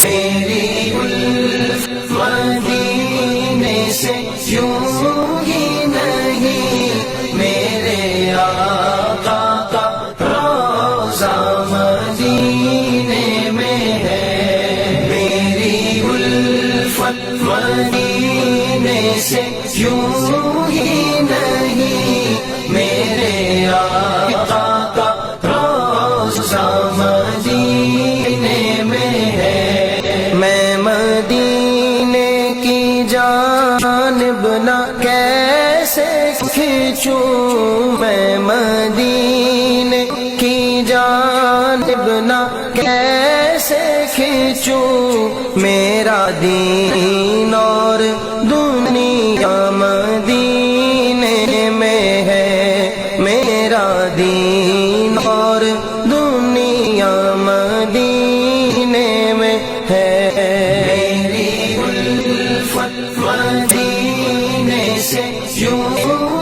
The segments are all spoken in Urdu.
میری الفت مدینے سے یوں ہی نہیں، میرے آقا کا روضہ مدینے میں ہے۔ میری الفت مدینے سے یوں ہی نہیں، میرے آقا کا روضہ مدینے میں ہے۔ میں مدینے کی جانب نہ کیسے کھینچوں، میں مدینے کی جانب نہ کیسے کھینچوں، میرا دین اور دنیا مدینے میں ہے، میرا دین اور دنیا مدینے میں ہے۔ میری الفت مدینے سے یوں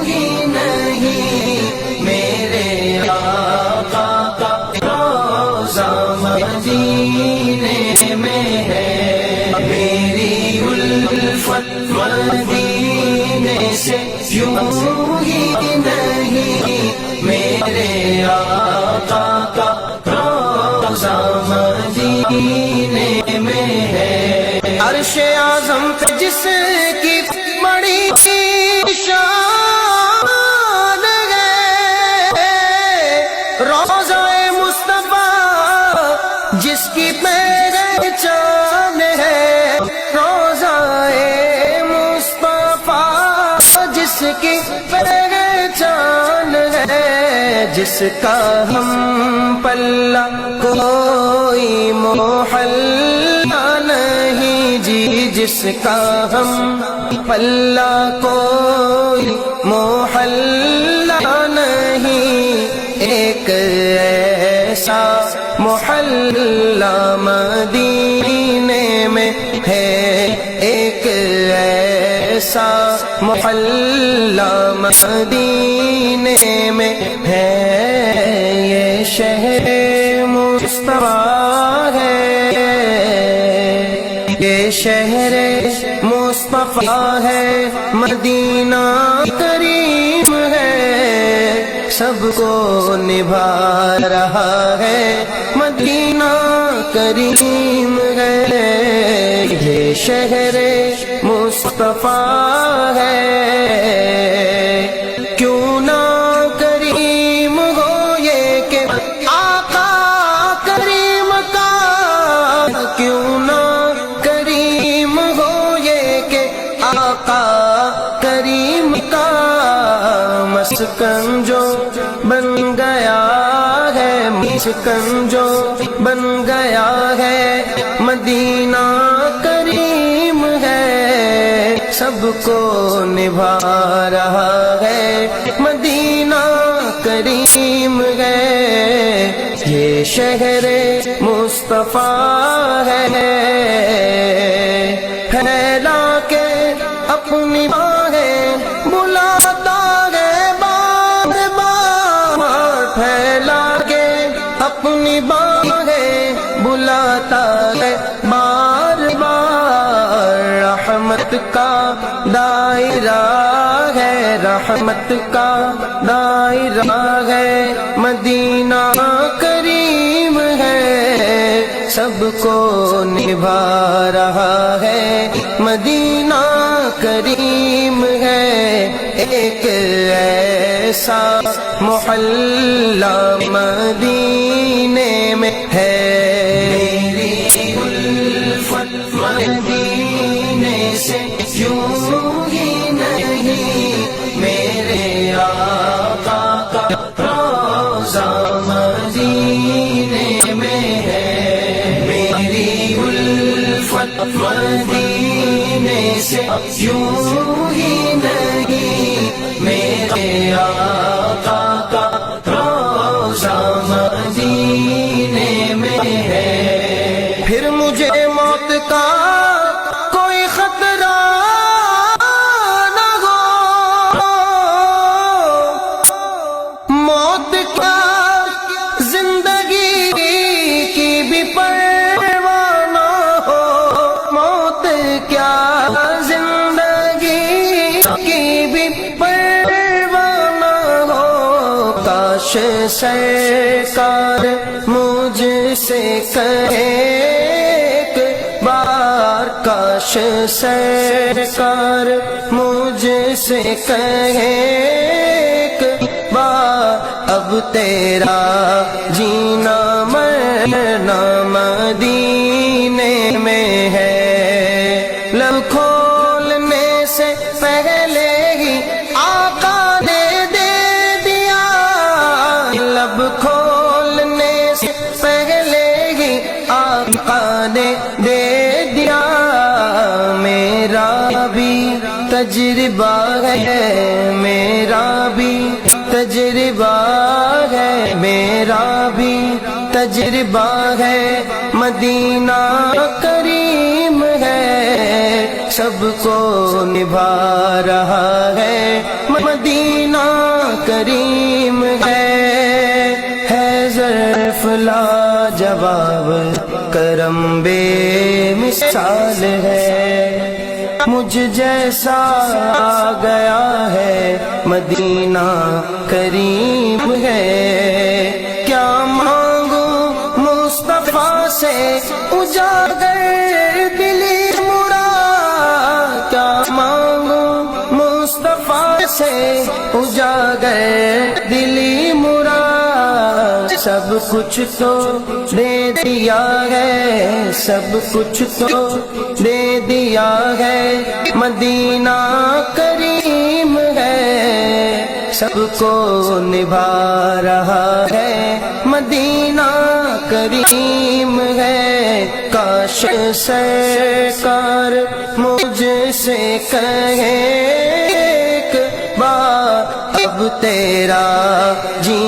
ہی نہیں، میرے آقا کا روضہ مدینے میں ہے۔ میری الفت مدینے سے یوں ہی نہیں، میرے آقا کا روضہ مدینے میں ہے۔ عرش اعظم پہ جس کی بڑی شان ہے، روضہ مصطفیٰ جس کی پہچان ہے، روضہ مصطفیٰ جس کی پہچان ہے، جس کا ہم پلہ کوئی محلہ نہیں جی، جس کا ہم پلہ کوئی محلہ نہیں، ایک ایسا محلہ مدینے میں ہے، ایک ایسا محلہ مدینے میں ہے، یہ شہر مصطفیٰ ہے، یہ شہر مصطفیٰ ہے، مدینہ کریم ہے، سب کو نبھا رہا ہے، مدینہ کریم ہے، یہ شہر مصطفیٰ ہے، کیوں نہ کریم ہو یہ کہ آقا کریم کا، کیوں نہ کریم ہو یہ کہ آقا کریم کا، مسکن جو بن گیا ہے، مسکن جو بن گیا ہے، مدینہ کریم ہے، سب کو نبھا رہا ہے، مدینہ کریم ہے، یہ شہر مصطفیٰ ہے، پھیلا کے اپنی باہیں بلاتا ہے بار بار، پھیلا کے اپنی باہیں بلاتا ہے بار بار، رحمت کا دائرہ ہے، رحمت کا دائرہ ہے، مدینہ کریم ہے، سب کو نبھا رہا ہے، مدینہ کریم ہے، ایک ایسا محلہ مدینے میں ہے۔ میری الفت مدینے سے یوں ہی نہیں، میرے آقا کا روضہ مدینے میں ہے۔ میری الفت مدینے سے یوں ہی نہیں، میرے آقا کا روضہ مدینے میں ہے۔ پھر مجھے موت کا کوئی خطرہ نہ ہو، موت کا زندگی کی بھی پرواہ نہ ہو، سرکار مجھ سے کہے ایک بار، کاش سرکار مجھ سے کہے ایک بار، اب تیرا جینا مرنا مدینے میں ہے۔ لب کھولنے سے پہلے ہی آقا نے دے دیا، لب کھولنے سے پہلے ہی آقا نے دے دیا۔ میرا بھی تجربہ ہے، میرا بھی تجربہ ہے، میرا بھی تجربہ ہے، مدینہ کریم ہے، سب کو نبھا رہا ہے، مدینہ کریم ہے ظرف لاجواب، کرم بے مثال ہے، مجھ جیسا آ گیا ہے، مدینہ کریم ہے۔ کیا مانگوں مصطفیٰ سے اجاگر دلی مراد، کیا مانگوں مصطفیٰ سے اجاگر دلی مراد، سب کچھ تو دے دیا ہے، سب کچھ تو دے دیا ہے، مدینہ کریم ہے، سب کو نبھا رہا ہے، مدینہ کریم ہے۔ کاش سرکار مجھ سے کہے ایک بار، اب تیرا جی